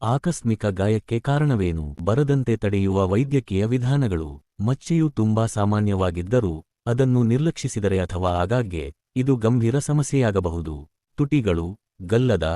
ಆಕಸ್ಮಿಕ ಗಾಯಕ್ಕೆ ಕಾರಣವೇನು? ಬರದಂತೆ ತಡೆಯುವ ವೈದ್ಯಕೀಯ ವಿಧಾನಗಳು. ಮಚ್ಚೆಯು ತುಂಬಾ ಸಾಮಾನ್ಯವಾಗಿದ್ದರೂ ಅದನ್ನು ನಿರ್ಲಕ್ಷಿಸಿದರೆ ಅಥವಾ ಆಗಾಗ್ಗೆ ಇದು ಗಂಭೀರ ಸಮಸ್ಯೆಯಾಗಬಹುದು. ತುಟಿಗಳು, ಗಲ್ಲದ,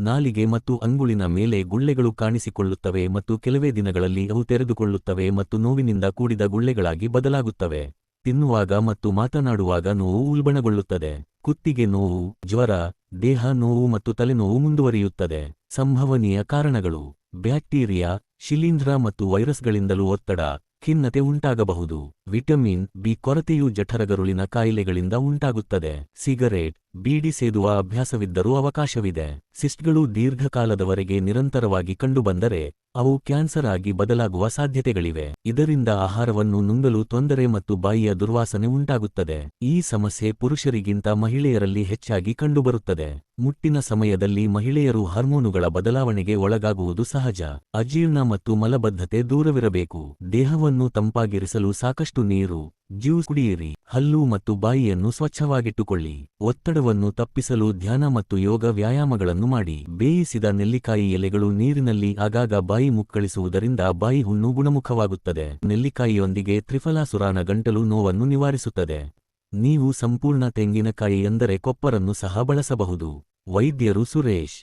ನಾಲಿಗೆ ಮತ್ತು ಅಂಗುಳಿನ ಮೇಲೆ ಗುಳ್ಳೆಗಳು ಕಾಣಿಸಿಕೊಳ್ಳುತ್ತವೆ ಮತ್ತು ಕೆಲವೇ ದಿನಗಳಲ್ಲಿ ಅವು ತೆರೆದುಕೊಳ್ಳುತ್ತವೆ ಮತ್ತು ನೋವಿನಿಂದ ಕೂಡಿದ ಗುಳ್ಳೆಗಳಾಗಿ ಬದಲಾಗುತ್ತವೆ. ತಿನ್ನುವಾಗ ಮತ್ತು ಮಾತನಾಡುವಾಗ ನೋವು ಉಲ್ಬಣಗೊಳ್ಳುತ್ತದೆ. ಕುತ್ತಿಗೆ ನೋವು, ಜ್ವರ, ದೇಹ ನೋವು ಮತ್ತು ತಲೆನೋವು ಮುಂದುವರಿಯುತ್ತದೆ. ಸಂಭವನೀಯ ಕಾರಣಗಳು: ಬ್ಯಾಕ್ಟೀರಿಯಾ, ಶಿಲೀಂಧ್ರ ಮತ್ತು ವೈರಸ್ಗಳಿಂದಲೂ ಒತ್ತಡ, ಖಿನ್ನತೆ ಉಂಟಾಗಬಹುದು. ವಿಟಮಿನ್ ಬಿ ಕೊರತೆಯು ಜಠರಗರುಳಿನ ಕಾಯಿಲೆಗಳಿಂದ ಉಂಟಾಗುತ್ತದೆ. ಸಿಗರೇಟ್, ಬೀಡಿ ಸೇದುವ ಅಭ್ಯಾಸವಿದ್ದರೂ ಅವಕಾಶವಿದೆ. ಸಿಸ್ಟ್ಗಳು ದೀರ್ಘಕಾಲದವರೆಗೆ ನಿರಂತರವಾಗಿ ಕಂಡುಬಂದರೆ ಅವು ಕ್ಯಾನ್ಸರ್ ಆಗಿ ಬದಲಾಗುವ ಸಾಧ್ಯತೆಗಳಿವೆ. ಇದರಿಂದ ಆಹಾರವನ್ನು ನುಂಗಲು ತೊಂದರೆ ಮತ್ತು ಬಾಯಿಯ ದುರ್ವಾಸನೆ ಉಂಟಾಗುತ್ತದೆ. ಈ ಸಮಸ್ಯೆ ಪುರುಷರಿಗಿಂತ ಮಹಿಳೆಯರಲ್ಲಿ ಹೆಚ್ಚಾಗಿ ಕಂಡುಬರುತ್ತದೆ. ಮುಟ್ಟಿನ ಸಮಯದಲ್ಲಿ ಮಹಿಳೆಯರು ಹಾರ್ಮೋನುಗಳ ಬದಲಾವಣೆಗೆ ಒಳಗಾಗುವುದು ಸಹಜ. ಅಜೀರ್ಣ ಮತ್ತು ಮಲಬದ್ಧತೆ ದೂರವಿರಬೇಕು. ದೇಹವನ್ನು ತಂಪಾಗಿರಿಸಲು ಸಾಕಷ್ಟು ನೀರು, ಜ್ಯೂಸ್ ಕುಡಿಯಿರಿ. ಹಲ್ಲು ಮತ್ತು ಬಾಯಿಯನ್ನು ಸ್ವಚ್ಛವಾಗಿಟ್ಟುಕೊಳ್ಳಿ. ಒತ್ತಡವನ್ನು ತಪ್ಪಿಸಲು ಧ್ಯಾನ ಮತ್ತು ಯೋಗ ವ್ಯಾಯಾಮಗಳನ್ನು ಮಾಡಿ. ಬೇಯಿಸಿದ ನೆಲ್ಲಿಕಾಯಿ ಎಲೆಗಳು ನೀರಿನಲ್ಲಿ ಆಗಾಗ ಬಾಯಿ ಮುಕ್ಕಳಿಸುವುದರಿಂದ ಬಾಯಿ ಹುಣ್ಣು ಗುಣಮುಖವಾಗುತ್ತದೆ. ನೆಲ್ಲಿಕಾಯಿಯೊಂದಿಗೆ ತ್ರಿಫಲಾಸುರಾನ ಗಂಟಲು ನೋವನ್ನು ನಿವಾರಿಸುತ್ತದೆ. ನೀವು ಸಂಪೂರ್ಣ ತೆಂಗಿನಕಾಯಿ ಅಂದರೆ ಕೊಪ್ಪರನ್ನು ಸಹ ಬಳಸಬಹುದು. ವೈದ್ಯರು ಸುರೇಶ್